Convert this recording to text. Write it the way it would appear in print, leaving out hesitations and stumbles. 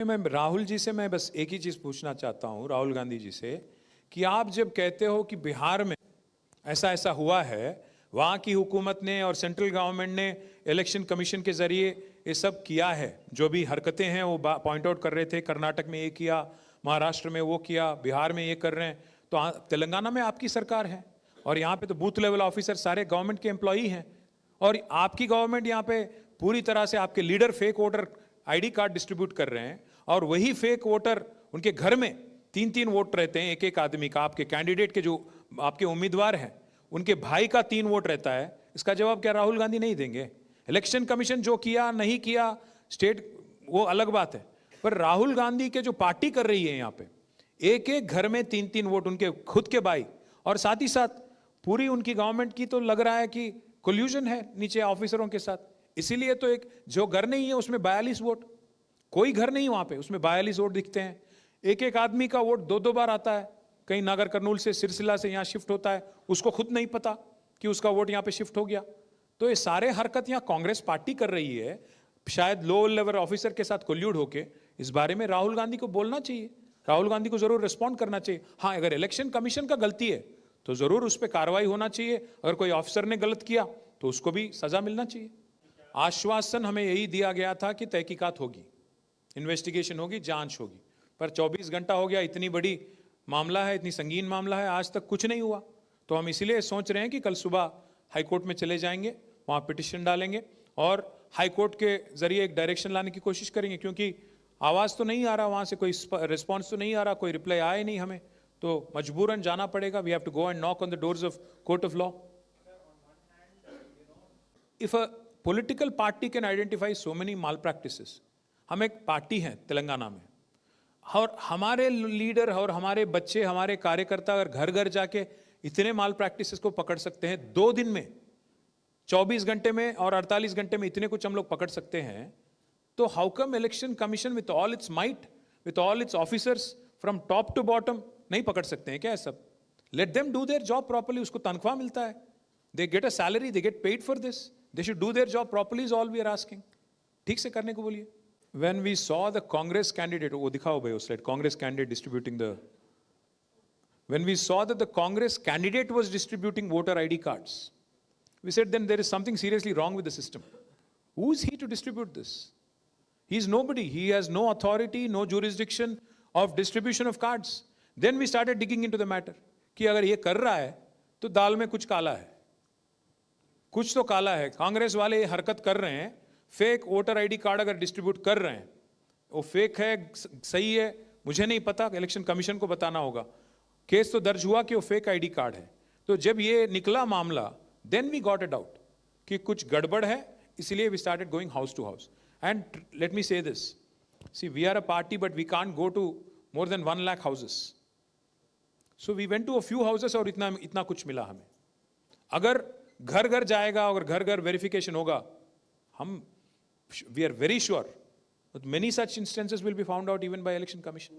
मैं राहुल जी से मैं बस एक ही चीज़ पूछना चाहता हूँ, राहुल गांधी जी से, कि आप जब कहते हो कि बिहार में ऐसा ऐसा हुआ है, वहाँ की हुकूमत ने और सेंट्रल गवर्नमेंट ने इलेक्शन कमीशन के जरिए ये सब किया है, जो भी हरकतें हैं वो पॉइंट आउट कर रहे थे, कर्नाटक में ये किया, महाराष्ट्र में वो किया, बिहार में ये कर रहे हैं, तो तेलंगाना में आपकी सरकार है और यहाँ पे तो बूथ लेवल ऑफिसर सारे गवर्नमेंट के एम्प्लॉई हैं और आपकी गवर्नमेंट यहाँ पे पूरी तरह से आपके leader fake voter ID card distribute कर रहे हैं और वही फेक वोटर उनके घर में 3-3 वोट रहते हैं एक एक आदमी का, आपके कैंडिडेट के जो आपके उम्मीदवार हैं उनके भाई का 3 वोट रहता है। इसका जवाब क्या राहुल गांधी नहीं देंगे? इलेक्शन कमीशन जो किया नहीं किया स्टेट वो अलग बात है, पर राहुल गांधी के जो पार्टी कर रही है यहाँ पे एक एक घर में 3-3 वोट उनके खुद के भाई और साथ ही साथ पूरी उनकी गवर्नमेंट की, तो लग रहा है कि कोल्यूजन है नीचे ऑफिसरों के साथ। इसीलिए तो एक जो घर नहीं है उसमें 42 वोट, कोई घर नहीं वहां पे उसमें 42 वोट दिखते हैं। एक एक आदमी का वोट 2-2 बार आता है, कहीं नागर कर्नूल से सिरसिला से यहाँ शिफ्ट होता है, उसको खुद नहीं पता कि उसका वोट यहाँ पे शिफ्ट हो गया। तो ये सारे हरकत यहाँ कांग्रेस पार्टी कर रही है, शायद लो लेवल ऑफिसर के साथ कोल्यूड होके। इस बारे में राहुल गांधी को बोलना चाहिए, राहुल गांधी को जरूर रिस्पॉन्ड करना चाहिए। हाँ, अगर इलेक्शन कमीशन का गलती है तो जरूर उस पर कार्रवाई होना चाहिए, अगर कोई ऑफिसर ने गलत किया तो उसको भी सजा मिलना चाहिए। आश्वासन हमें यही दिया गया था कि तहकीकात होगी, इन्वेस्टिगेशन होगी, जांच होगी, पर 24 घंटा हो गया, इतनी बड़ी मामला है, इतनी संगीन मामला है, आज तक कुछ नहीं हुआ। तो हम इसीलिए सोच रहे हैं कि कल सुबह हाईकोर्ट में चले जाएंगे, वहाँ पिटिशन डालेंगे और हाईकोर्ट के जरिए एक डायरेक्शन लाने की कोशिश करेंगे, क्योंकि आवाज़ तो नहीं आ रहा वहाँ से, कोई रिस्पॉन्स तो नहीं आ रहा, कोई रिप्लाई आया नहीं हमें, तो मजबूरन जाना पड़ेगा। We have to go and knock on the doors of court of law. If a political party can identify so many malpractices, हम एक पार्टी हैं तेलंगाना में और हमारे लीडर और हमारे बच्चे, हमारे कार्यकर्ता अगर घर घर जाके इतने माल प्रैक्टिसेस को पकड़ सकते हैं 2 दिन में, 24 घंटे में और 48 घंटे में इतने कुछ हम लोग पकड़ सकते हैं, तो how come election commission with all its might, with all its officers from top to bottom नहीं पकड़ सकते हैं क्या? सब let them do their job properly, उसको तनख्वाह मिलता है, they get a salary, they get paid for this, they should do their job properly is all we are asking. ठीक से करने को बोलिए। When we saw the Congress candidate, वो दिखाओ भाई उस slide, Congress candidate distributing the, when we saw that the Congress candidate was distributing voter ID cards, we said then there is something seriously wrong with the system. Who is he to distribute this? He is nobody. He has no authority, no jurisdiction of distribution of cards. Then we started digging into the matter कि अगर ये कर रहा है तो दाल में कुछ काला है, कुछ तो काला है। कांग्रेस वाले ये हरकत कर रहे हैं, फेक वोटर आईडी कार्ड अगर डिस्ट्रीब्यूट कर रहे हैं, वो फेक है सही है मुझे नहीं पता, इलेक्शन कमीशन को बताना होगा। केस तो दर्ज हुआ कि वो फेक आईडी कार्ड है। तो जब ये निकला मामला, then we got a doubt कि कुछ गड़बड़ है, इसलिए we started going house to house. And let me say this, see we are a party but we can't go to more than 1 lakh houses, so we went to a few houses और इतना कुछ मिला हमें। अगर घर घर जाएगा और घर घर वेरिफिकेशन होगा, हम we are very sure many such instances will be found out even by election commission.